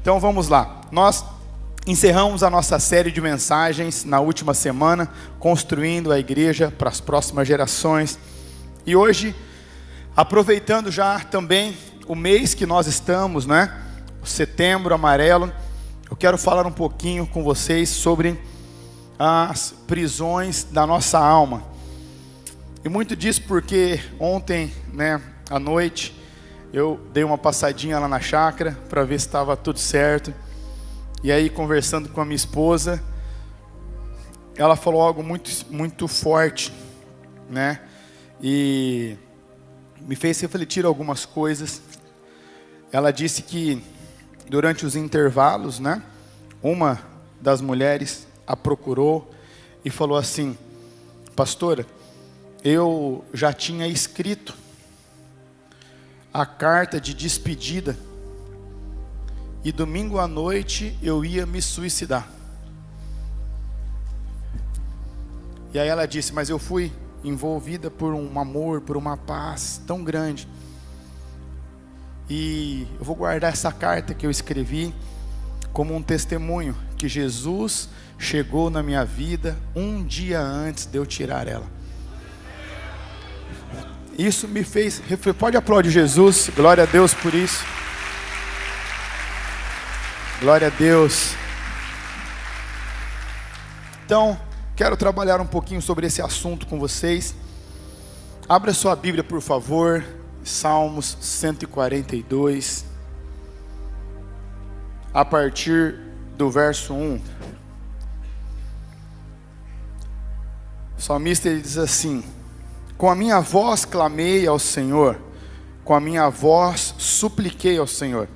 Então vamos lá. Nós encerramos a nossa série de mensagens na última semana, construindo a igreja para as próximas gerações. E hoje, aproveitando já também o mês que nós estamos, né? O Setembro Amarelo, eu quero falar um pouquinho com vocês sobre as prisões da nossa alma. E muito disso porque ontem, né, à noite, eu dei uma passadinha lá na chácara para ver se estava tudo certo. E aí, conversando com a minha esposa, ela falou algo muito forte, né? E me fez refletir algumas coisas. Ela disse que durante os intervalos, né, uma das mulheres a procurou e falou assim: pastora, eu já tinha escrito a carta de despedida e domingo à noite eu ia me suicidar. E aí ela disse: mas eu fui envolvida por um amor, por uma paz tão grande, e eu vou guardar essa carta que eu escrevi como um testemunho que Jesus chegou na minha vida um dia antes de eu tirar ela. Isso me fez, pode aplaudir Jesus, glória a Deus por isso. Glória a Deus. Então, quero trabalhar um pouquinho sobre esse assunto com vocês. Abra sua Bíblia, por favor, Salmos 142, a partir do verso 1. O salmista ele diz assim: com a minha voz clamei ao Senhor, com a minha voz supliquei ao Senhor.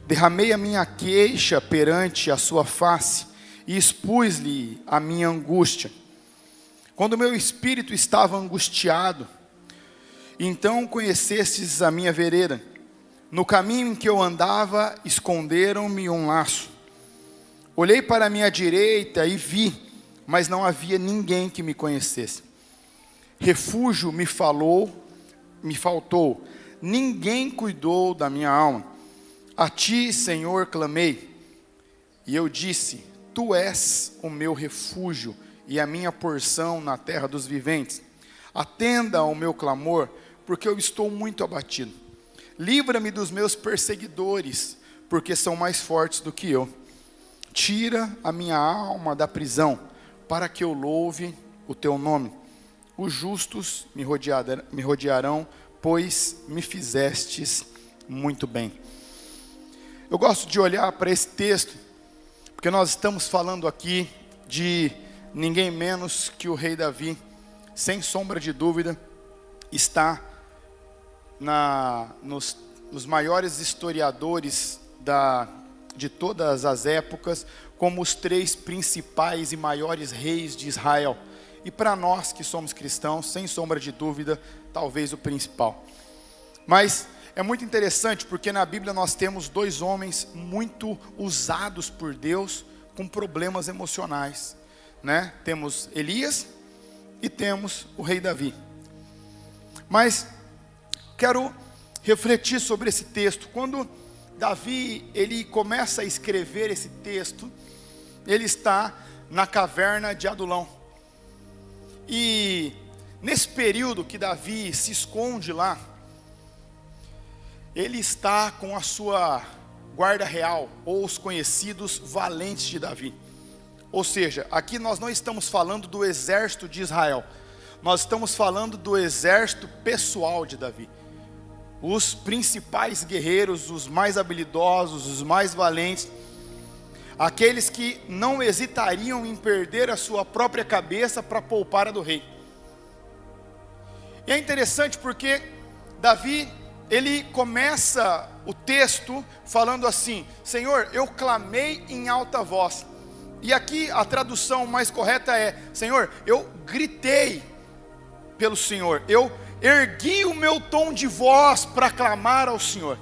Derramei a minha queixa perante a sua face e expus-lhe a minha angústia. Quando meu espírito estava angustiado, então conhecestes a minha vereda. No caminho em que eu andava, esconderam-me um laço. Olhei para a minha direita e vi, mas não havia ninguém que me conhecesse. Refúgio me faltou, ninguém cuidou da minha alma. A ti, Senhor, clamei, e eu disse: tu és o meu refúgio e a minha porção na terra dos viventes. Atenda ao meu clamor, porque eu estou muito abatido. Livra-me dos meus perseguidores, porque são mais fortes do que eu. Tira a minha alma da prisão, para que eu louve o teu nome. Os justos me rodearão, pois me fizestes muito bem. Eu gosto de olhar para esse texto, porque nós estamos falando aqui de ninguém menos que o rei Davi. Sem sombra de dúvida, está nos maiores historiadores de todas as épocas, como os 3 principais e maiores reis de Israel. E para nós que somos cristãos, sem sombra de dúvida, talvez o principal. Mas é muito interessante porque na Bíblia nós temos 2 homens muito usados por Deus com problemas emocionais, né? Temos Elias e temos o rei Davi. Mas quero refletir sobre esse texto. Quando Davi ele começa a escrever esse texto, ele está na caverna de Adulão. E nesse período que Davi se esconde lá, ele está com a sua guarda real, ou os conhecidos valentes de Davi. Ou seja, aqui nós não estamos falando do exército de Israel, nós estamos falando do exército pessoal de Davi. Os principais guerreiros, os mais habilidosos, os mais valentes, aqueles que não hesitariam em perder a sua própria cabeça para poupar a do rei. E é interessante porque Davi, ele começa o texto falando assim: Senhor, eu clamei em alta voz. E aqui a tradução mais correta é: Senhor, eu gritei pelo Senhor, eu ergui o meu tom de voz para clamar ao Senhor.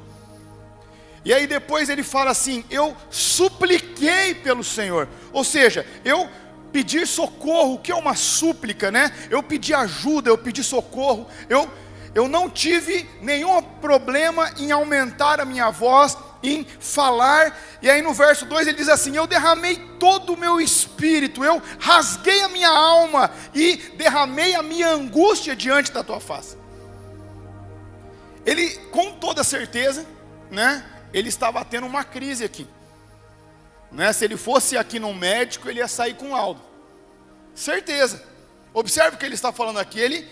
E aí depois ele fala assim: eu supliquei pelo Senhor. Ou seja, eu pedi socorro. O que é uma súplica, né? Eu pedi ajuda, eu pedi socorro. Eu não tive nenhum problema em aumentar a minha voz, em falar E aí no verso 2 ele diz assim: eu derramei todo o meu espírito, eu rasguei a minha alma e derramei a minha angústia diante da tua face. Ele, com toda certeza, né, ele estava tendo uma crise aqui, né? Se ele fosse aqui no médico, ele ia sair com laudo, certeza. Observe o que ele está falando aqui. Ele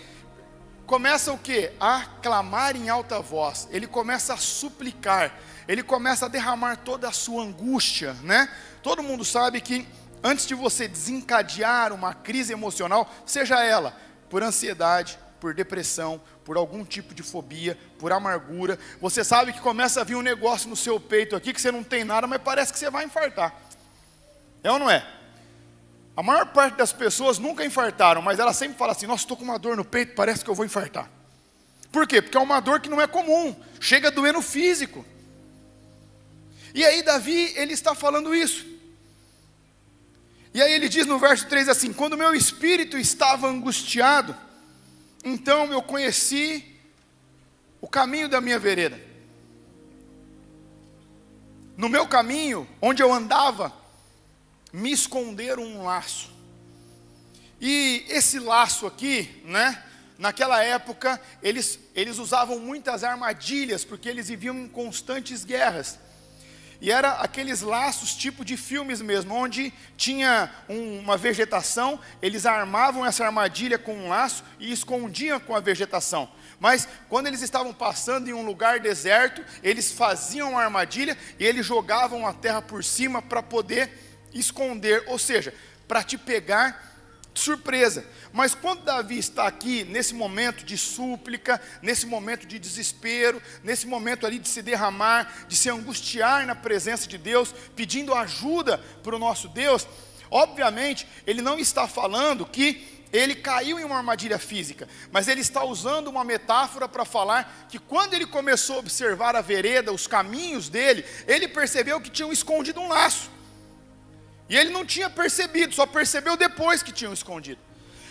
começa o quê? A clamar em alta voz, ele começa a suplicar, ele começa a derramar toda a sua angústia, né? Todo mundo sabe que antes de você desencadear uma crise emocional, seja ela por ansiedade, por depressão, por algum tipo de fobia, por amargura, você sabe que começa a vir um negócio no seu peito aqui, que você não tem nada, mas parece que você vai infartar. É ou não é? A maior parte das pessoas nunca infartaram, mas ela sempre fala assim: nossa, estou com uma dor no peito, parece que eu vou infartar. Por quê? Porque é uma dor que não é comum, chega a doer no físico. E aí Davi, ele está falando isso. E aí ele diz no verso 3 assim: quando meu espírito estava angustiado, então eu conheci o caminho da minha vereda. No meu caminho, onde eu andava, me esconderam um laço. E esse laço aqui, né, naquela época, eles usavam muitas armadilhas, porque eles viviam em constantes guerras. E era aqueles laços tipo de filmes mesmo, onde tinha uma vegetação, eles armavam essa armadilha com um laço e escondiam com a vegetação. Mas quando eles estavam passando em um lugar deserto, eles faziam uma armadilha e eles jogavam a terra por cima para poder esconder, ou seja, para te pegar de surpresa. Mas quando Davi está aqui, nesse momento de súplica, nesse momento de desespero, nesse momento ali de se derramar, de se angustiar na presença de Deus, pedindo ajuda para o nosso Deus, obviamente, ele não está falando que ele caiu em uma armadilha física, mas ele está usando uma metáfora para falar que quando ele começou a observar a vereda, os caminhos dele, ele percebeu que tinham escondido um laço. E ele não tinha percebido, só percebeu depois que tinham escondido.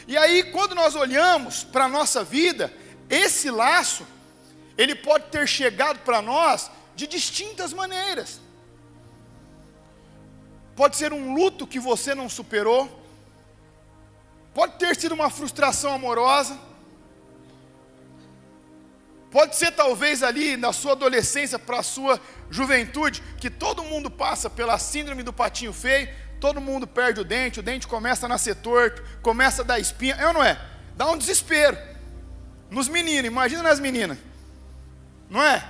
E aí, quando nós olhamos para a nossa vida, esse laço, ele pode ter chegado para nós de distintas maneiras. Pode ser um luto que você não superou, pode ter sido uma frustração amorosa, pode ser talvez ali na sua adolescência para a sua juventude, que todo mundo passa pela síndrome do patinho feio, todo mundo perde o dente começa a nascer torto, começa a dar espinha, é ou não é? Dá um desespero. Nos meninos, imagina nas meninas, não é?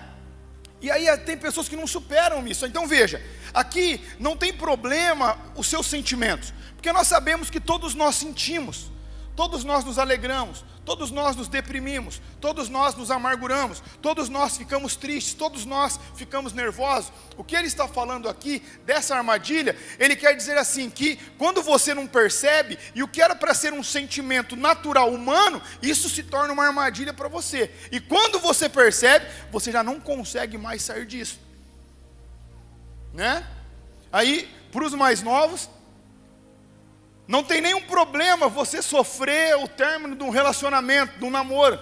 E aí tem pessoas que não superam isso. Então veja, aqui não tem problema os seus sentimentos, porque nós sabemos que todos nós sentimos, todos nós nos alegramos, todos nós nos deprimimos, todos nós nos amarguramos, todos nós ficamos tristes, todos nós ficamos nervosos. O que ele está falando aqui, dessa armadilha, ele quer dizer assim, que quando você não percebe, e o que era para ser um sentimento natural humano, isso se torna uma armadilha para você. E quando você percebe, você já não consegue mais sair disso, né? Aí, para os mais novos, não tem nenhum problema você sofrer o término de um relacionamento, de um namoro.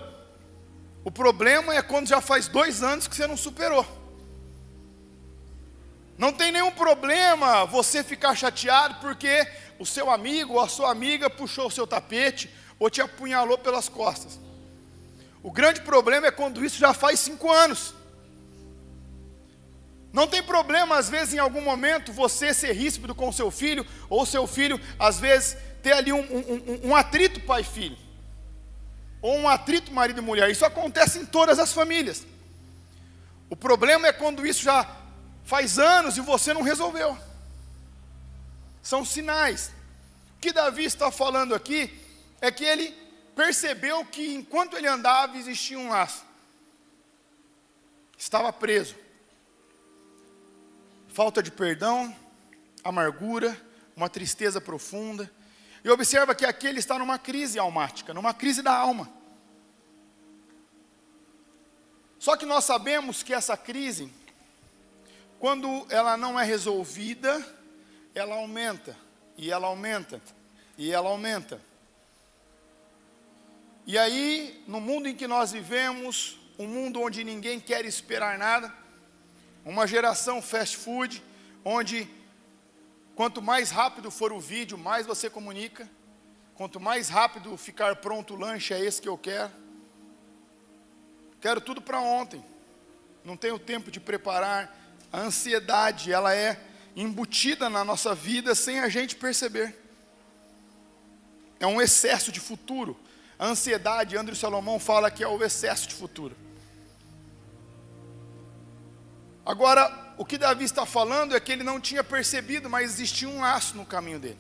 O problema é quando já faz 2 anos que você não superou. Não tem nenhum problema você ficar chateado porque o seu amigo ou a sua amiga puxou o seu tapete ou te apunhalou pelas costas. O grande problema é quando isso já faz 5 anos. Não tem problema, às vezes, em algum momento, você ser ríspido com o seu filho, ou seu filho, às vezes, ter ali um atrito pai e filho, ou um atrito marido e mulher. Isso acontece em todas as famílias. O problema é quando isso já faz anos e você não resolveu. São sinais. O que Davi está falando aqui é que ele percebeu que enquanto ele andava existia um laço. Estava preso. Falta de perdão, amargura, uma tristeza profunda. E observa que aqui ele está numa crise almática, numa crise da alma. Só que nós sabemos que essa crise, quando ela não é resolvida, ela aumenta, e ela aumenta, e ela aumenta. E aí, no mundo em que nós vivemos, um mundo onde ninguém quer esperar nada, uma geração fast food, onde quanto mais rápido for o vídeo, mais você comunica. Quanto mais rápido ficar pronto o lanche, é esse que eu quero. Quero tudo para ontem. Não tenho tempo de preparar. A ansiedade, ela é embutida na nossa vida sem a gente perceber. É um excesso de futuro. A ansiedade, André Salomão fala que é o excesso de futuro. Agora, o que Davi está falando é que ele não tinha percebido, mas existia um laço no caminho dele.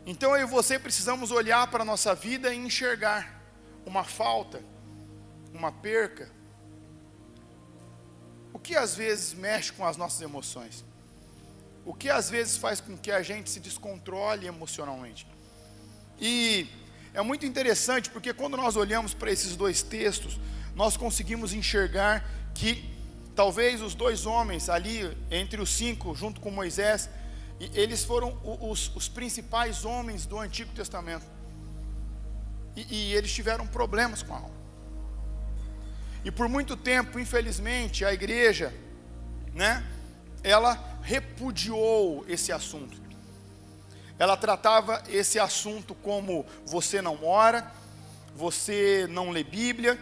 Então eu e você precisamos olhar para a nossa vida e enxergar uma falta, uma perca. O que às vezes mexe com as nossas emoções? O que às vezes faz com que a gente se descontrole emocionalmente? E é muito interessante porque quando nós olhamos para esses dois textos, nós conseguimos enxergar que talvez os dois homens ali, entre os 5, junto com Moisés, eles foram os principais homens do Antigo Testamento. E eles tiveram problemas com a alma. E por muito tempo, infelizmente, a igreja, ela repudiou esse assunto. Ela tratava esse assunto como você não ora, você não lê Bíblia.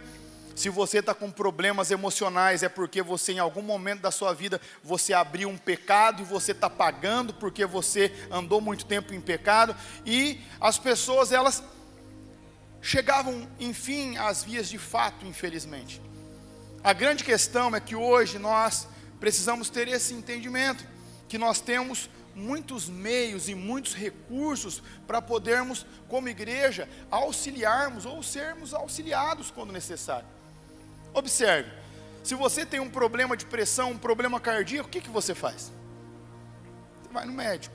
Se você está com problemas emocionais, é porque você em algum momento da sua vida, você abriu um pecado e você está pagando porque você andou muito tempo em pecado. E as pessoas, elas chegavam, enfim, às vias de fato, infelizmente. A grande questão é que hoje nós precisamos ter esse entendimento, que nós temos muitos meios e muitos recursos para podermos, como igreja, auxiliarmos ou sermos auxiliados quando necessário. Observe, se você tem um problema de pressão, um problema cardíaco, o que você faz? Você vai no médico.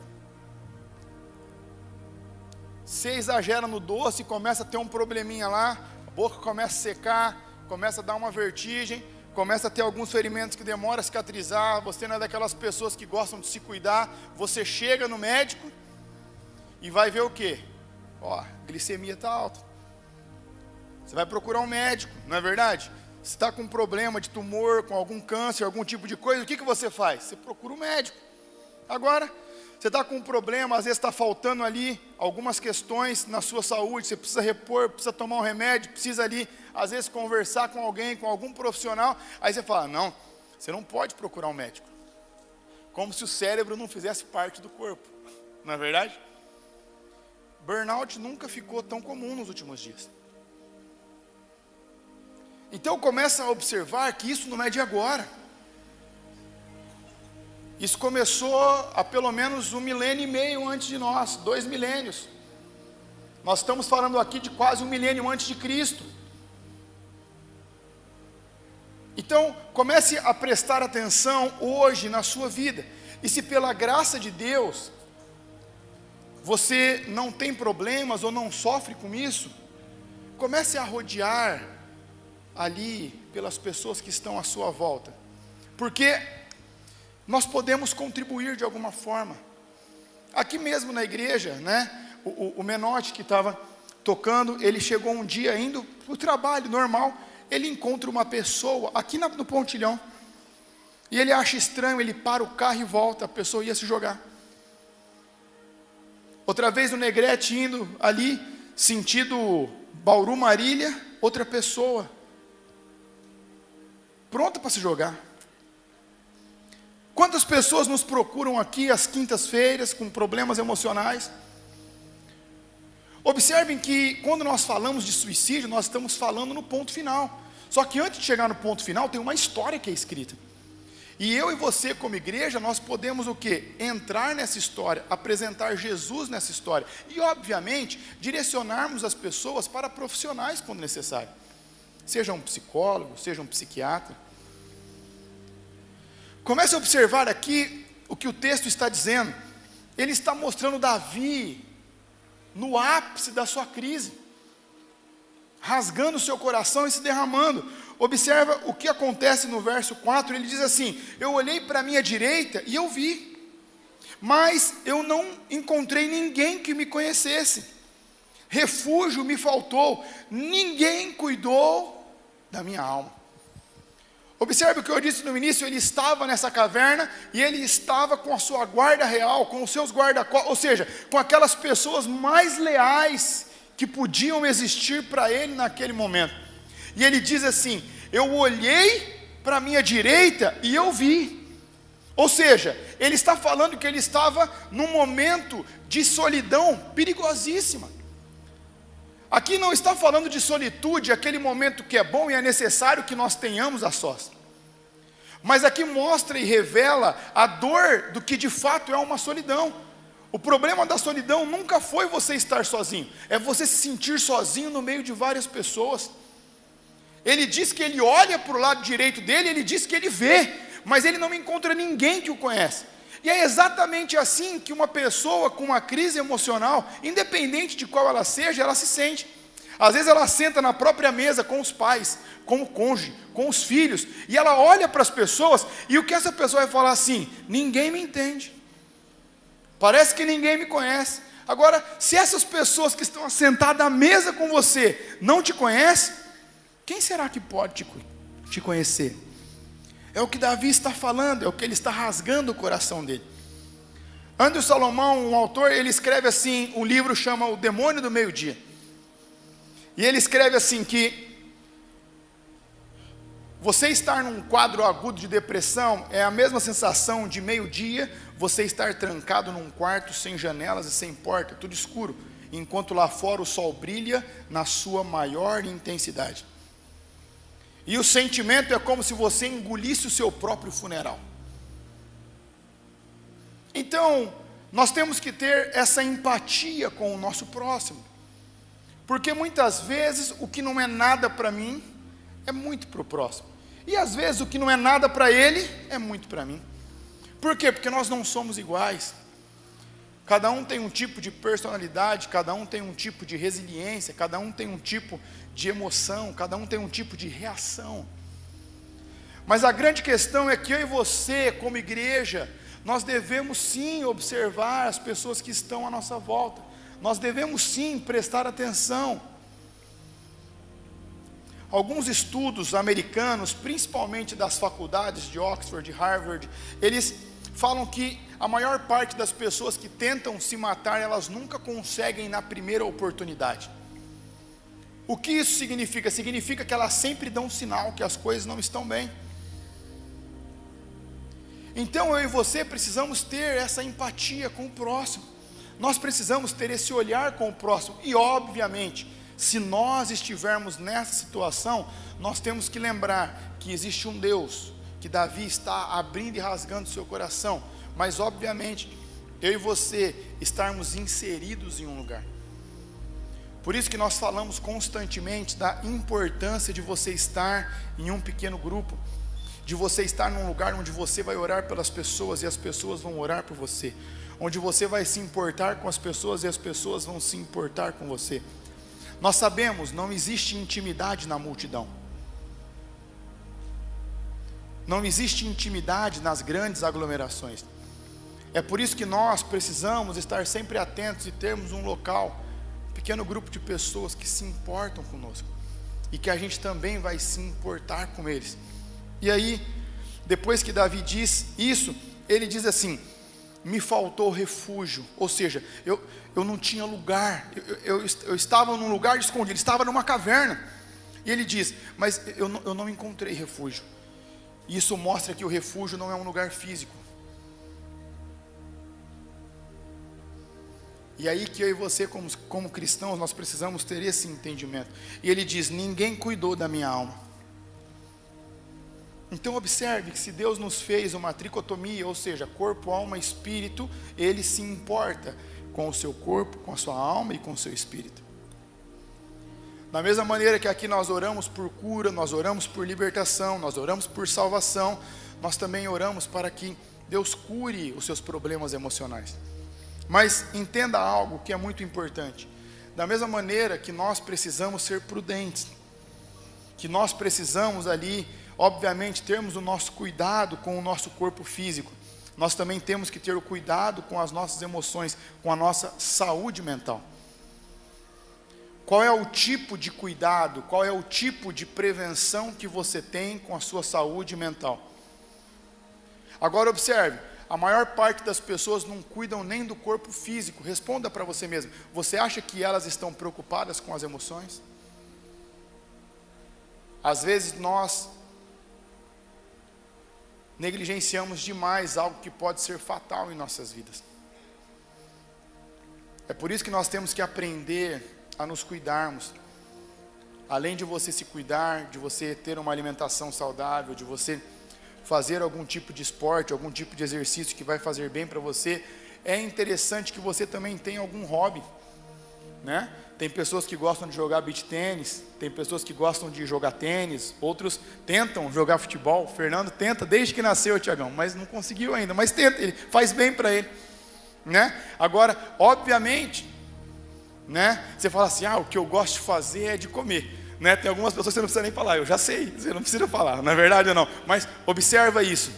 Você exagera no doce, começa a ter um probleminha lá, a boca começa a secar, começa a dar uma vertigem, começa a ter alguns ferimentos que demoram a cicatrizar, você não é daquelas pessoas que gostam de se cuidar, você chega no médico e vai ver o quê? Ó, glicemia está alta. Você vai procurar um médico, não é verdade? Se está com um problema de tumor, com algum câncer, algum tipo de coisa, o que você faz? Você procura um médico. Agora, você está com um problema, às vezes está faltando ali algumas questões na sua saúde, você precisa repor, precisa tomar um remédio, precisa ali, às vezes, conversar com alguém, com algum profissional, aí você fala, não, você não pode procurar um médico. Como se o cérebro não fizesse parte do corpo, não é verdade? Burnout nunca ficou tão comum nos últimos dias. Então começa a observar que isso não é de agora. Isso começou há pelo menos 1,5 milênio antes de nós, 2 milênios. Nós estamos falando aqui de quase 1 milênio antes de Cristo. Então comece a prestar atenção hoje na sua vida. E se pela graça de Deus, você não tem problemas ou não sofre com isso, comece a rodear ali pelas pessoas que estão à sua volta, porque nós podemos contribuir de alguma forma. Aqui mesmo na igreja, o Menotti que estava tocando, ele chegou um dia indo para o trabalho normal, ele encontra uma pessoa aqui no pontilhão, e ele acha estranho, ele para o carro e volta, a pessoa ia se jogar. Outra vez no Negrete indo ali, sentido Bauru Marília, outra pessoa pronta para se jogar. Quantas pessoas nos procuram aqui às quintas-feiras com problemas emocionais? Observem que quando nós falamos de suicídio, nós estamos falando no ponto final. Só que antes de chegar no ponto final, tem uma história que é escrita. E eu e você como igreja, nós podemos o quê? Entrar nessa história, apresentar Jesus nessa história. E obviamente, direcionarmos as pessoas para profissionais quando necessário. Seja um psicólogo, seja um psiquiatra. Comece a observar aqui o que o texto está dizendo. Ele está mostrando Davi no ápice da sua crise, rasgando o seu coração e se derramando. Observa o que acontece no verso 4, ele diz assim: eu olhei para a minha direita e eu vi, mas eu não encontrei ninguém que me conhecesse. Refúgio me faltou, ninguém cuidou da minha alma. Observe o que eu disse no início, ele estava nessa caverna e ele estava com a sua guarda real, com os seus guarda-costas, ou seja, com aquelas pessoas mais leais que podiam existir para ele naquele momento. E ele diz assim: eu olhei para a minha direita e eu vi. Ou seja, ele está falando que ele estava num momento de solidão perigosíssima. Aqui não está falando de solitude, aquele momento que é bom e é necessário que nós tenhamos a sós. Mas aqui mostra e revela a dor do que de fato é uma solidão. O problema da solidão nunca foi você estar sozinho, é você se sentir sozinho no meio de várias pessoas. Ele diz que ele olha para o lado direito dele, ele diz que ele vê, mas ele não encontra ninguém que o conhece. E é exatamente assim que uma pessoa com uma crise emocional, independente de qual ela seja, ela se sente. Às vezes ela senta na própria mesa com os pais, com o cônjuge, com os filhos, e ela olha para as pessoas, e o que essa pessoa vai falar assim: ninguém me entende, parece que ninguém me conhece. Agora, se essas pessoas que estão sentadas à mesa com você não te conhecem, quem será que pode te conhecer? É o que Davi está falando, é o que ele está rasgando o coração dele. Andrew Salomão, um autor, ele escreve assim, um livro chama O Demônio do Meio-Dia. E ele escreve assim que você estar num quadro agudo de depressão é a mesma sensação de meio-dia, você estar trancado num quarto sem janelas e sem porta, tudo escuro, enquanto lá fora o sol brilha na sua maior intensidade. E o sentimento é como se você engolisse o seu próprio funeral. Então, nós temos que ter essa empatia com o nosso próximo. Porque muitas vezes o que não é nada para mim é muito para o próximo. E às vezes o que não é nada para ele é muito para mim. Por quê? Porque nós não somos iguais. Cada um tem um tipo de personalidade, cada um tem um tipo de resiliência, cada um tem um tipo de emoção, cada um tem um tipo de reação. Mas a grande questão é que eu e você, como igreja, nós devemos sim observar as pessoas que estão à nossa volta. Nós devemos sim prestar atenção. Alguns estudos americanos, principalmente das faculdades de Oxford e Harvard, eles falam que a maior parte das pessoas que tentam se matar, elas nunca conseguem na primeira oportunidade. O que isso significa? Significa que elas sempre dão um sinal que as coisas não estão bem. Então eu e você precisamos ter essa empatia com o próximo. Nós precisamos ter esse olhar com o próximo. E obviamente, se nós estivermos nessa situação, nós temos que lembrar que existe um Deus, que Davi está abrindo e rasgando seu coração. Mas obviamente, eu e você estarmos inseridos em um lugar. Por isso que nós falamos constantemente da importância de você estar em um pequeno grupo, de você estar num lugar onde você vai orar pelas pessoas e as pessoas vão orar por você, onde você vai se importar com as pessoas e as pessoas vão se importar com você. Nós sabemos, não existe intimidade na multidão. Não existe intimidade nas grandes aglomerações. É por isso que nós precisamos estar sempre atentos e termos um local, um pequeno grupo de pessoas que se importam conosco e que a gente também vai se importar com eles. E aí, depois que Davi diz isso, ele diz assim: me faltou refúgio, ou seja, eu não tinha lugar, eu estava num lugar escondido, estava numa caverna. E ele diz: mas eu não encontrei refúgio. Isso mostra que o refúgio não é um lugar físico. E aí que eu e você, como cristãos, nós precisamos ter esse entendimento. E ele diz: ninguém cuidou da minha alma. Então observe que se Deus nos fez uma tricotomia, ou seja, corpo, alma, espírito, Ele se importa com o seu corpo, com a sua alma e com o seu espírito. Da mesma maneira que aqui nós oramos por cura, nós oramos por libertação, nós oramos por salvação, nós também oramos para que Deus cure os seus problemas emocionais. Mas entenda algo que é muito importante. Da mesma maneira que nós precisamos ser prudentes, que nós precisamos ali, obviamente, termos o nosso cuidado com o nosso corpo físico, nós também temos que ter o cuidado com as nossas emoções, com a nossa saúde mental. Qual é o tipo de cuidado, qual é o tipo de prevenção que você tem com a sua saúde mental? Agora observe, a maior parte das pessoas não cuidam nem do corpo físico. Responda para você mesmo, você acha que elas estão preocupadas com as emoções? Às vezes nós negligenciamos demais algo que pode ser fatal em nossas vidas. É por isso que nós temos que aprender a nos cuidarmos. Além de você se cuidar, de você ter uma alimentação saudável, de você fazer algum tipo de esporte, algum tipo de exercício que vai fazer bem para você, é interessante que você também tenha algum hobby, né? Tem pessoas que gostam de jogar beach tênis, tem pessoas que gostam de jogar tênis, outros tentam jogar futebol. Fernando tenta desde que nasceu, Tiagão, mas não conseguiu ainda, mas tenta, ele faz bem para ele, né? Agora, obviamente, né? Você fala assim, o que eu gosto de fazer é de comer, né? Tem algumas pessoas que você não precisa nem falar, eu já sei, você não precisa falar, não é verdade ou não? Mas observa isso,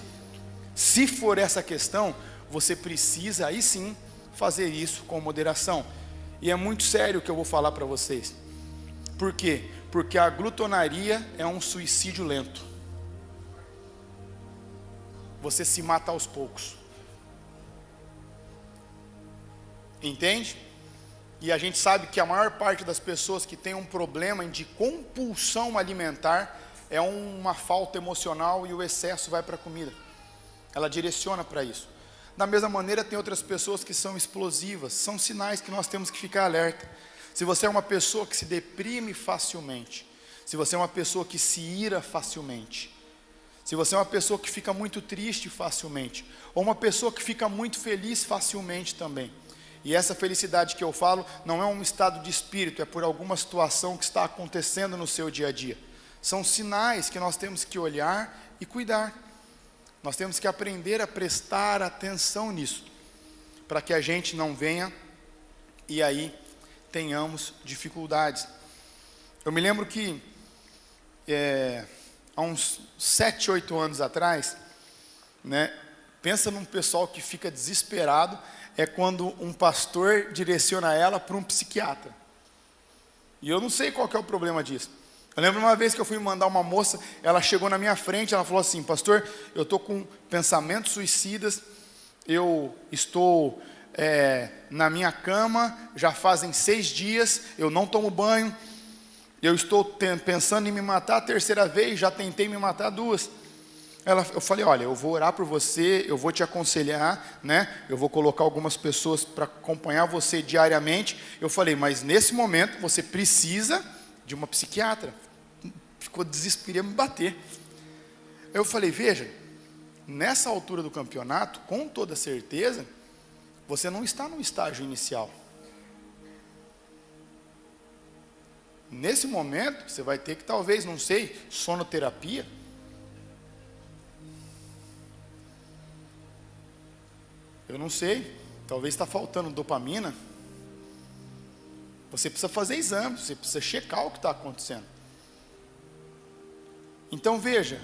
se for essa questão, você precisa aí sim fazer isso com moderação. E é muito sério o que eu vou falar para vocês. Por quê? Porque a glutonaria é um suicídio lento. Você se mata aos poucos. Entende? E a gente sabe que a maior parte das pessoas que tem um problema de compulsão alimentar é uma falta emocional e o excesso vai para a comida. Ela direciona para isso. Da mesma maneira, tem outras pessoas que são explosivas. São sinais que nós temos que ficar alerta. Se você é uma pessoa que se deprime facilmente, se você é uma pessoa que se ira facilmente, se você é uma pessoa que fica muito triste facilmente, ou uma pessoa que fica muito feliz facilmente também. E essa felicidade que eu falo não é um estado de espírito, é por alguma situação que está acontecendo no seu dia a dia. São sinais que nós temos que olhar e cuidar. Nós temos que aprender a prestar atenção nisso, para que a gente não venha e aí tenhamos dificuldades. Eu me lembro que há uns 7, 8 anos atrás, né, pensa num pessoal que fica desesperado, é quando um pastor direciona ela para um psiquiatra. E eu não sei qual que é o problema disso. Eu lembro uma vez que eu fui mandar uma moça, ela chegou na minha frente, ela falou assim, pastor, eu estou com pensamentos suicidas, eu estou na minha cama, já fazem 6 dias, eu não tomo banho, eu estou pensando em me matar a 3ª vez, já tentei me matar 2. Eu falei, olha, eu vou orar por você, eu vou te aconselhar, né? Eu vou colocar algumas pessoas para acompanhar você diariamente. Eu falei, mas nesse momento você precisa de uma psiquiatra. Ficou desesperado me bater. Eu falei, veja, nessa altura do campeonato, com toda certeza, você não está no estágio inicial. Nesse momento, você vai ter que, talvez, não sei, sonoterapia. Eu não sei, talvez está faltando dopamina. Você precisa fazer exames, você precisa checar o que está acontecendo. Então veja,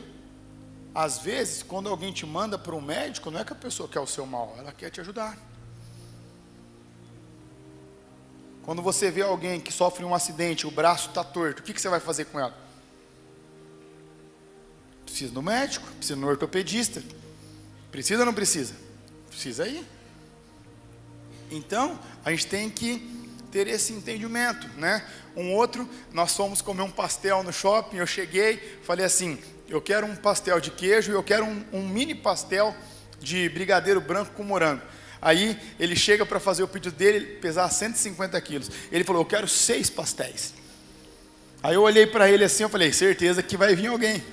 às vezes quando alguém te manda para um médico, não é que a pessoa quer o seu mal, ela quer te ajudar. Quando você vê alguém que sofre um acidente, o braço está torto, o que você vai fazer com ela? Precisa do médico, precisa do ortopedista. Precisa ou não precisa? Precisa ir. Então, a gente tem que ter esse entendimento, né? Um outro, nós fomos comer um pastel no shopping, eu cheguei, falei assim, eu quero um pastel de queijo e eu quero um mini pastel de brigadeiro branco com morango. Aí ele chega para fazer o pedido dele, ele pesava 150 quilos. Ele falou, eu quero 6 pastéis. Aí eu olhei para ele assim, eu falei, certeza que vai vir alguém,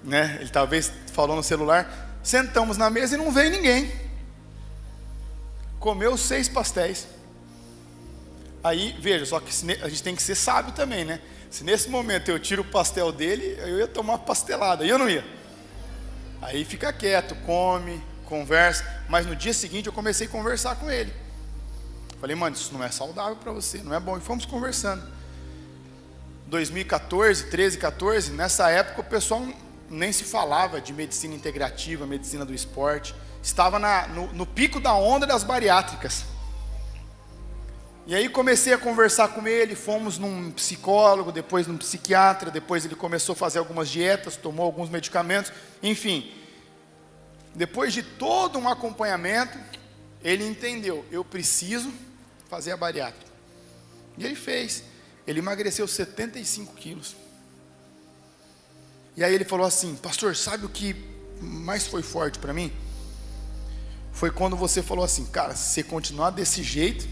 né? Ele talvez falou no celular. Sentamos na mesa e não veio ninguém. Comeu 6 pastéis. Aí, veja, só que a gente tem que ser sábio também, né? Se nesse momento eu tiro o pastel dele, eu ia tomar uma pastelada, e eu não ia. Aí fica quieto, come, conversa. Mas no dia seguinte eu comecei a conversar com ele. Falei, mano, isso não é saudável para você, não é bom. E fomos conversando. 2014, 13, 14, nessa época o pessoal nem se falava de medicina integrativa, medicina do esporte. Estava no pico da onda das bariátricas. E aí comecei a conversar com ele, fomos num psicólogo, depois num psiquiatra, depois ele começou a fazer algumas dietas, tomou alguns medicamentos, enfim. Depois de todo um acompanhamento, ele entendeu, eu preciso fazer a bariátrica. E ele fez, ele emagreceu 75 quilos. E aí ele falou assim, pastor, sabe o que mais foi forte para mim? Foi quando você falou assim, cara, se você continuar desse jeito,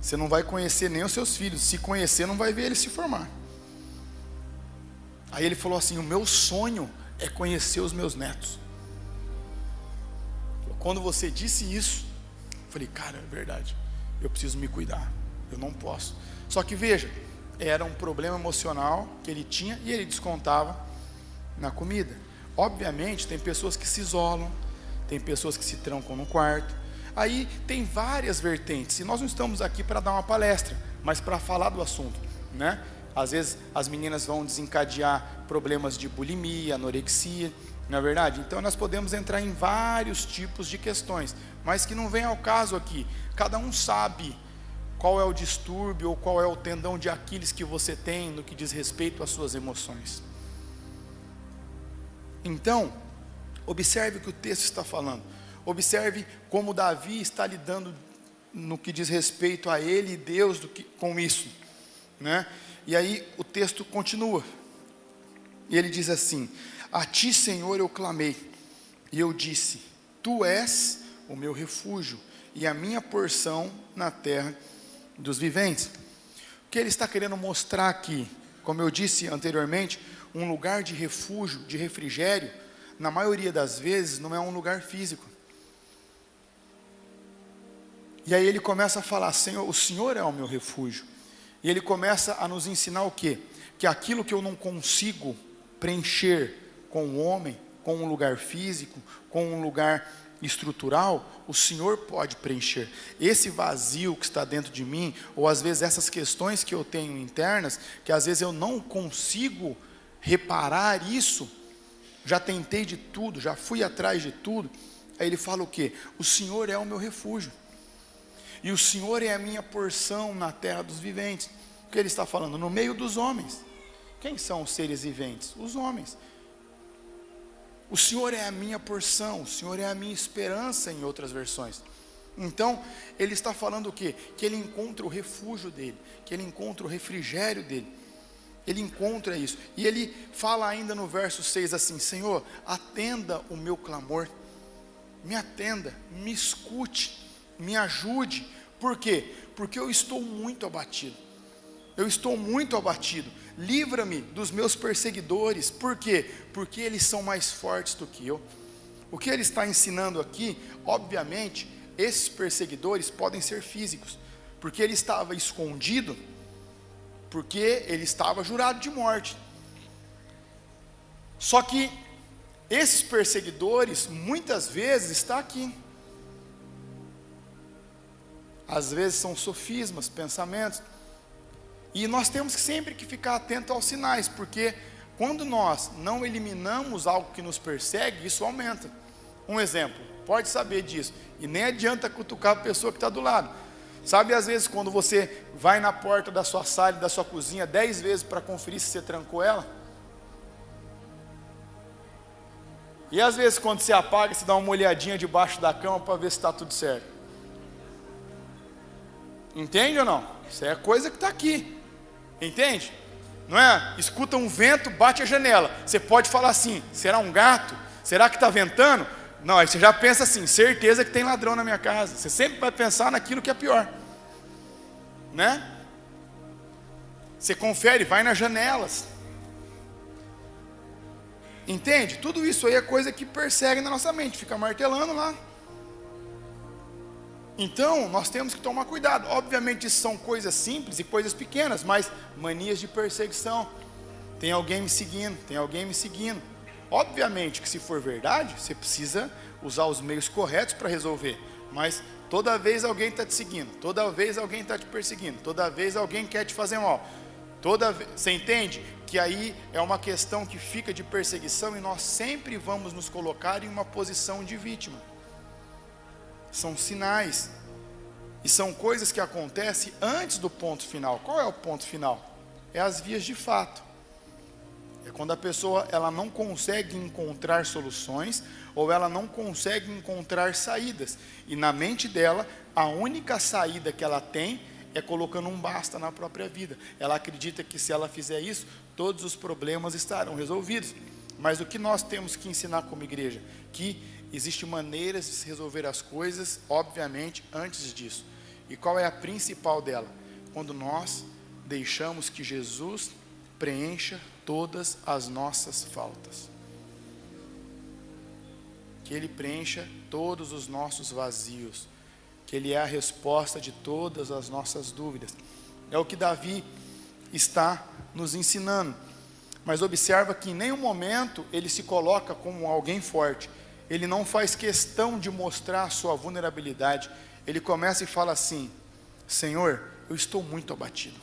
você não vai conhecer nem os seus filhos. Se conhecer, não vai ver eles se formar. Aí ele falou assim, o meu sonho é conhecer os meus netos. Quando você disse isso, eu falei, cara, é verdade, eu preciso me cuidar, eu não posso. Só que veja, era um problema emocional que ele tinha e ele descontava na comida. Obviamente tem pessoas que se isolam, tem pessoas que se trancam no quarto. Aí tem várias vertentes, e nós não estamos aqui para dar uma palestra, mas para falar do assunto, né? Às vezes as meninas vão desencadear problemas de bulimia, anorexia, não é verdade? Então nós podemos entrar em vários tipos de questões, mas que não vem ao caso aqui. Cada um sabe qual é o distúrbio ou qual é o tendão de Aquiles que você tem no que diz respeito às suas emoções. Então, observe o que o texto está falando. Observe como Davi está lidando no que diz respeito a ele e Deus com isso, né? E aí o texto continua. E ele diz assim, a ti, Senhor, eu clamei, e eu disse, tu és o meu refúgio e a minha porção na terra dos viventes. O que ele está querendo mostrar aqui, como eu disse anteriormente, um lugar de refúgio, de refrigério, na maioria das vezes não é um lugar físico. E aí ele começa a falar, Senhor, o Senhor é o meu refúgio. E ele começa a nos ensinar o quê? Que aquilo que eu não consigo preencher com o homem, com um lugar físico, com um lugar estrutural, o Senhor pode preencher. Esse vazio que está dentro de mim, ou às vezes essas questões que eu tenho internas, que às vezes eu não consigo reparar isso, já tentei de tudo, já fui atrás de tudo. Aí ele fala o quê? O Senhor é o meu refúgio. E o Senhor é a minha porção na terra dos viventes. O que ele está falando? No meio dos homens. Quem são os seres viventes? Os homens. O Senhor é a minha porção, o Senhor é a minha esperança, em outras versões. Então, ele está falando o quê? Que ele encontra o refúgio dele, que ele encontra o refrigério dele. Ele encontra isso. E ele fala ainda no verso 6 assim, Senhor, atenda o meu clamor, me atenda, me escute, me ajude. Por quê? Porque eu estou muito abatido. Eu estou muito abatido. Livra-me dos meus perseguidores. Por quê? Porque eles são mais fortes do que eu. O que ele está ensinando aqui, obviamente, esses perseguidores podem ser físicos, porque ele estava escondido, porque ele estava jurado de morte. Só que esses perseguidores, muitas vezes, estão aqui. Às vezes são sofismas, pensamentos. E nós temos sempre que ficar atento aos sinais, porque quando nós não eliminamos algo que nos persegue, isso aumenta. Um exemplo, pode saber disso, e nem adianta cutucar a pessoa que está do lado. Sabe, às vezes, quando você vai na porta da sua sala e da sua cozinha 10 vezes para conferir se você trancou ela? E às vezes, quando você apaga, você dá uma olhadinha debaixo da cama para ver se está tudo certo. Entende ou não? Isso é coisa que está aqui. Entende? Não é? Escuta um vento, bate a janela. Você pode falar assim, será um gato? Será que está ventando? Não, aí você já pensa assim, certeza que tem ladrão na minha casa. Você sempre vai pensar naquilo que é pior, né? Você confere, vai nas janelas. Entende? Tudo isso aí é coisa que persegue na nossa mente, fica martelando lá. Então, nós temos que tomar cuidado. Obviamente, isso são coisas simples e coisas pequenas, mas manias de perseguição. Tem alguém me seguindo, tem alguém me seguindo. Obviamente que se for verdade, você precisa usar os meios corretos para resolver. Mas toda vez alguém está te seguindo, toda vez alguém está te perseguindo, toda vez alguém quer te fazer mal. Você entende? Que aí é uma questão que fica de perseguição e nós sempre vamos nos colocar em uma posição de vítima. São sinais. E são coisas que acontecem antes do ponto final. Qual é o ponto final? É as vias de fato. É quando a pessoa ela não consegue encontrar soluções, ou ela não consegue encontrar saídas. E na mente dela, a única saída que ela tem é colocando um basta na própria vida. Ela acredita que se ela fizer isso, todos os problemas estarão resolvidos. Mas o que nós temos que ensinar como igreja? Que existem maneiras de se resolver as coisas, obviamente, antes disso. E qual é a principal dela? Quando nós deixamos que Jesus preencha todas as nossas faltas. Que Ele preencha todos os nossos vazios. Que Ele é a resposta de todas as nossas dúvidas. É o que Davi está nos ensinando. Mas observa que em nenhum momento ele se coloca como alguém forte. Ele não faz questão de mostrar a sua vulnerabilidade. Ele começa e fala assim: Senhor, eu estou muito abatido.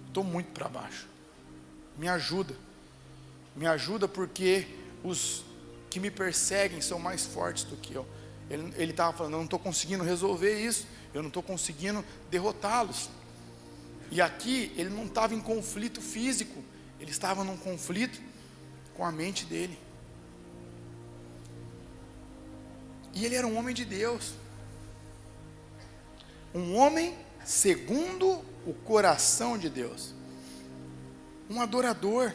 Estou muito para baixo. Me ajuda. Me ajuda porque os que me perseguem são mais fortes do que eu. Ele estava falando, eu não estou conseguindo resolver isso. Eu não estou conseguindo derrotá-los. E aqui ele não estava em conflito físico. Ele estava num conflito com a mente dele. E ele era um homem de Deus. Um homem segundo o coração de Deus. Um adorador.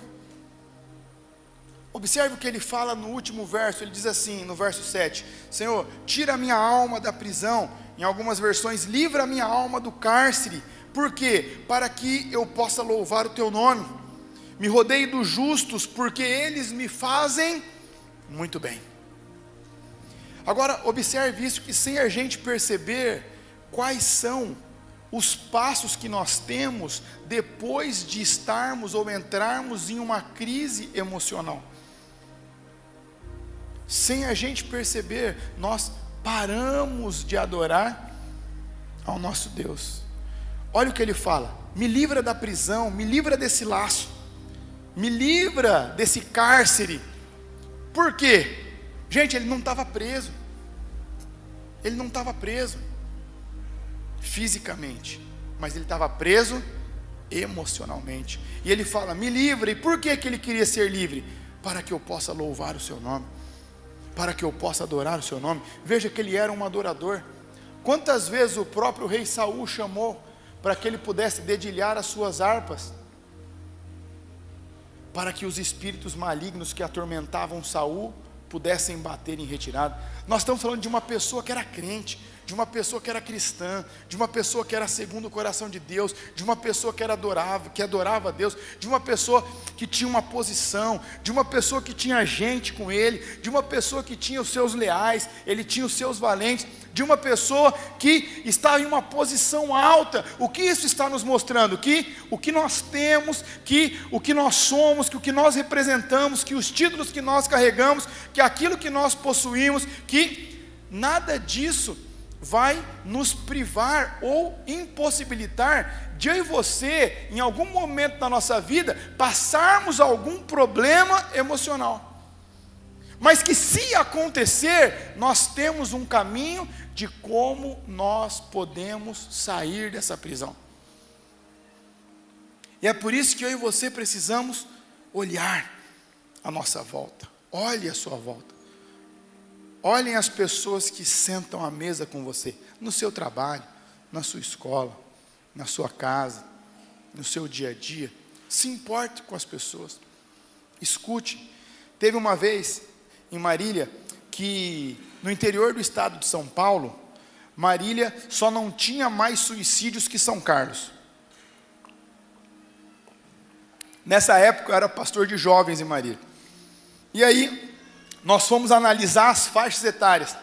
Observe o que ele fala no último verso. Ele diz assim, no verso 7. Senhor, tira a minha alma da prisão. Em algumas versões, livra a minha alma do cárcere. Por quê? Para que eu possa louvar o teu nome. Me rodeio dos justos, porque eles me fazem muito bem. Agora, observe isso, que sem a gente perceber quais são os passos que nós temos depois de estarmos ou entrarmos em uma crise emocional. Sem a gente perceber, nós paramos de adorar ao nosso Deus. Olha o que ele fala: me livra da prisão, me livra desse laço, me livra desse cárcere. Por quê? Gente, ele não estava preso. Ele não estava preso fisicamente, mas ele estava preso emocionalmente. E ele fala, me livra. E por que que ele queria ser livre? Para que eu possa louvar o seu nome, para que eu possa adorar o seu nome. Veja que ele era um adorador. Quantas vezes o próprio rei Saul chamou para que ele pudesse dedilhar as suas harpas, para que os espíritos malignos que atormentavam Saul pudessem bater em retirada. Nós estamos falando de uma pessoa que era crente, de uma pessoa que era cristã, de uma pessoa que era segundo o coração de Deus, de uma pessoa que adorava a Deus, de uma pessoa que tinha uma posição, de uma pessoa que tinha gente com ele, de uma pessoa que tinha os seus leais, ele tinha os seus valentes, de uma pessoa que estava em uma posição alta. O que isso está nos mostrando? Que o que nós temos, que o que nós somos, que o que nós representamos, que os títulos que nós carregamos, que aquilo que nós possuímos, que nada disso vai nos privar ou impossibilitar de eu e você, em algum momento da nossa vida, passarmos algum problema emocional. Mas que se acontecer, nós temos um caminho de como nós podemos sair dessa prisão. E é por isso que eu e você precisamos olhar a nossa volta. Olhe a sua volta. Olhem as pessoas que sentam à mesa com você, no seu trabalho, na sua escola, na sua casa, no seu dia a dia. Se importe com as pessoas. Escute. Teve uma vez em Marília, que no interior do estado de São Paulo, Marília só não tinha mais suicídios que São Carlos. Nessa época eu era pastor de jovens em Marília. E aí nós fomos analisar as faixas etárias.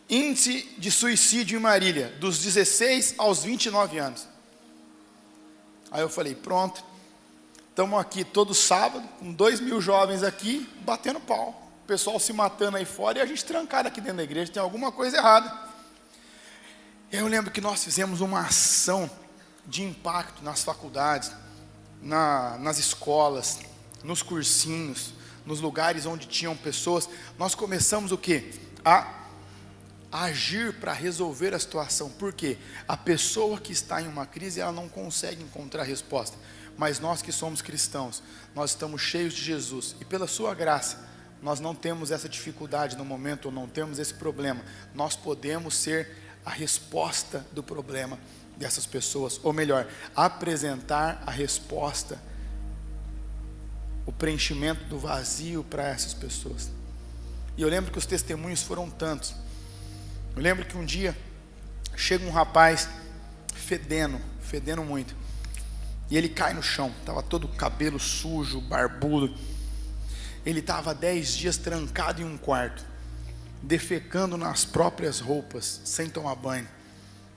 Índice de suicídio em Marília, dos 16 aos 29 anos. Aí eu falei, pronto, estamos aqui todo sábado, com 2.000 jovens aqui, batendo pau. O pessoal se matando aí fora e a gente trancado aqui dentro da igreja, tem alguma coisa errada. E aí eu lembro que nós fizemos uma ação de impacto nas faculdades, nas escolas, nos cursinhos, nos lugares onde tinham pessoas. Nós começamos o quê? A agir para resolver a situação. Por quê? A pessoa que está em uma crise, ela não consegue encontrar resposta. Mas nós que somos cristãos, nós estamos cheios de Jesus. E pela sua graça, nós não temos essa dificuldade no momento, ou não temos esse problema. Nós podemos ser a resposta do problema dessas pessoas. Ou melhor, apresentar a resposta, o preenchimento do vazio para essas pessoas. E eu lembro que os testemunhos foram tantos. Eu lembro que um dia chega um rapaz fedendo muito, e ele cai no chão, estava todo cabelo sujo, barbudo. Ele estava 10 dias trancado em um quarto, defecando nas próprias roupas, sem tomar banho,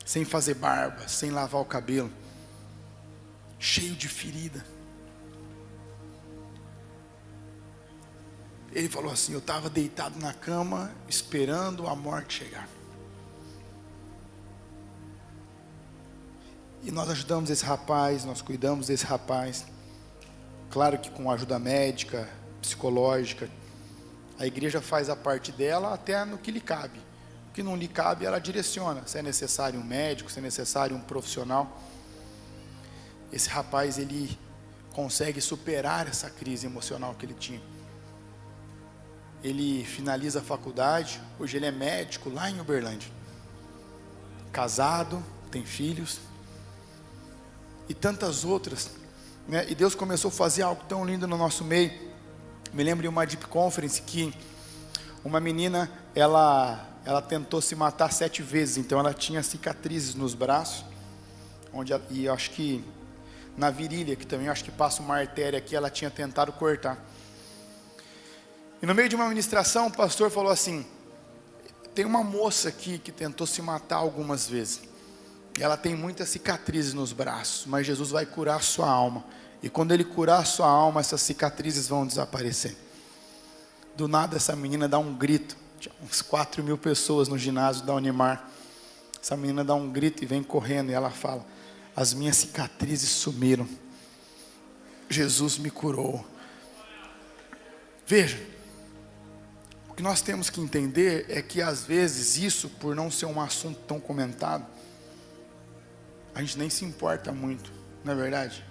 sem fazer barba, sem lavar o cabelo, cheio de ferida. Ele falou assim: eu estava deitado na cama, esperando a morte chegar. E nós ajudamos esse rapaz, nós cuidamos desse rapaz. Claro que com ajuda médica, psicológica. A igreja faz a parte dela até no que lhe cabe. O que não lhe cabe, ela direciona. Se é necessário um médico, se é necessário um profissional. Esse rapaz, ele consegue superar essa crise emocional que ele tinha. Ele finaliza a faculdade. Hoje ele é médico lá em Uberlândia. Casado, tem filhos. E tantas outras, né? E Deus começou a fazer algo tão lindo no nosso meio. Me lembro de uma Deep Conference que uma menina, ela tentou se matar 7 vezes. Então ela tinha cicatrizes nos braços, e eu acho que na virilha, que também eu acho que passa uma artéria aqui, ela tinha tentado cortar. E no meio de uma ministração, o pastor falou assim: tem uma moça aqui que tentou se matar algumas vezes. Ela tem muitas cicatrizes nos braços, mas Jesus vai curar a sua alma. E quando Ele curar a sua alma, essas cicatrizes vão desaparecer. Do nada essa menina dá um grito. Tinha uns 4.000 pessoas no ginásio da Unimar. Essa menina dá um grito e vem correndo, e ela fala: as minhas cicatrizes sumiram. Jesus me curou. Veja, o que nós temos que entender é que às vezes isso, por não ser um assunto tão comentado, a gente nem se importa muito, não é verdade?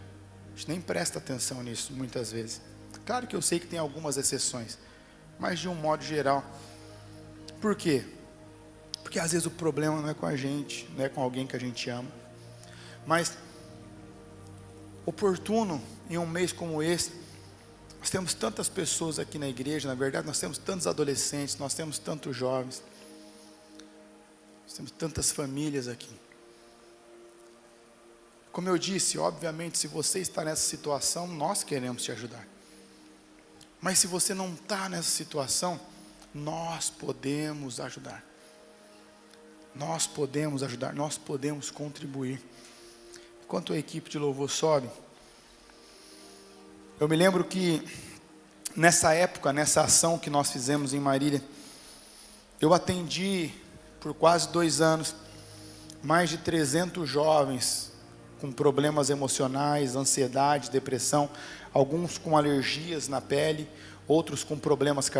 A gente nem presta atenção nisso muitas vezes. Claro que eu sei que tem algumas exceções, mas de um modo geral. Por quê? Porque às vezes o problema não é com a gente, não é com alguém que a gente ama. Mas oportuno em um mês como esse, nós temos tantas pessoas aqui na igreja. Na verdade, nós temos tantos adolescentes, nós temos tantos jovens, nós temos tantas famílias aqui. Como eu disse, obviamente, se você está nessa situação, nós queremos te ajudar. Mas se você não está nessa situação, nós podemos ajudar. Nós podemos ajudar, nós podemos contribuir. Enquanto a equipe de louvor sobe, eu me lembro que nessa época, nessa ação que nós fizemos em Marília, eu atendi por quase 2 anos mais de 300 jovens com problemas emocionais, ansiedade, depressão, alguns com alergias na pele, outros com problemas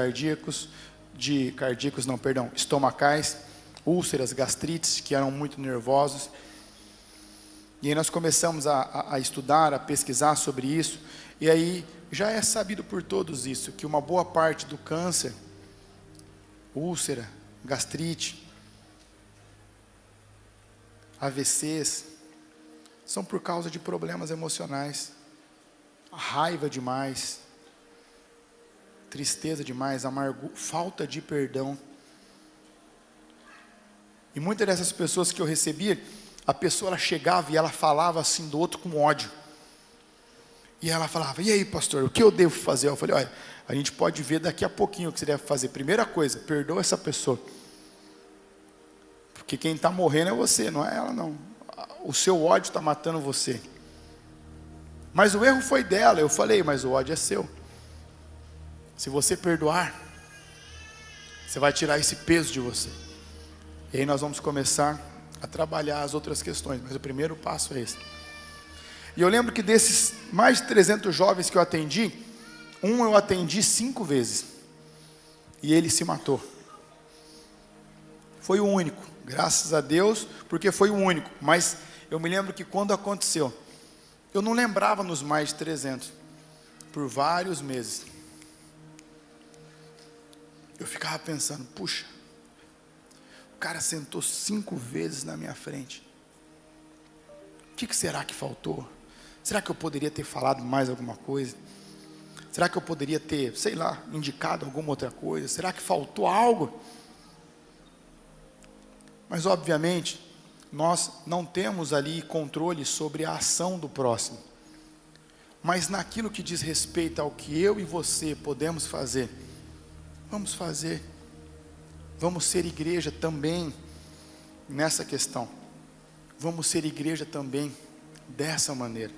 estomacais, úlceras, gastrites, que eram muito nervosos. E aí nós começamos a estudar, a pesquisar sobre isso, e aí já é sabido por todos isso, que uma boa parte do câncer, úlcera, gastrite, AVCs, são por causa de problemas emocionais, raiva demais, tristeza demais, amargura, falta de perdão. E muitas dessas pessoas que eu recebia, a pessoa ela chegava e ela falava assim do outro com ódio. E ela falava: e aí, pastor, o que eu devo fazer? Eu falei: olha, a gente pode ver daqui a pouquinho o que você deve fazer. Primeira coisa, perdoa essa pessoa. Porque quem está morrendo é você, não é ela não. O seu ódio está matando você. Mas o erro foi dela. Eu falei: mas o ódio é seu. Se você perdoar, você vai tirar esse peso de você. E aí nós vamos começar a trabalhar as outras questões. Mas o primeiro passo é esse. E eu lembro que desses mais de 300 jovens que eu atendi, eu atendi 5 vezes. E ele se matou. foi o único, graças a Deus, porque foi o único. Mas eu me lembro que quando aconteceu, eu não lembrava nos mais de 300, por vários meses. Eu ficava pensando, puxa, o cara sentou 5 vezes na minha frente. O que será que faltou? Será que eu poderia ter falado mais alguma coisa? Será que eu poderia ter, sei lá, indicado alguma outra coisa? Será que faltou algo? Mas obviamente, nós não temos ali controle sobre a ação do próximo. Mas naquilo que diz respeito ao que eu e você podemos fazer, vamos fazer. Vamos ser igreja também nessa questão. Vamos ser igreja também dessa maneira.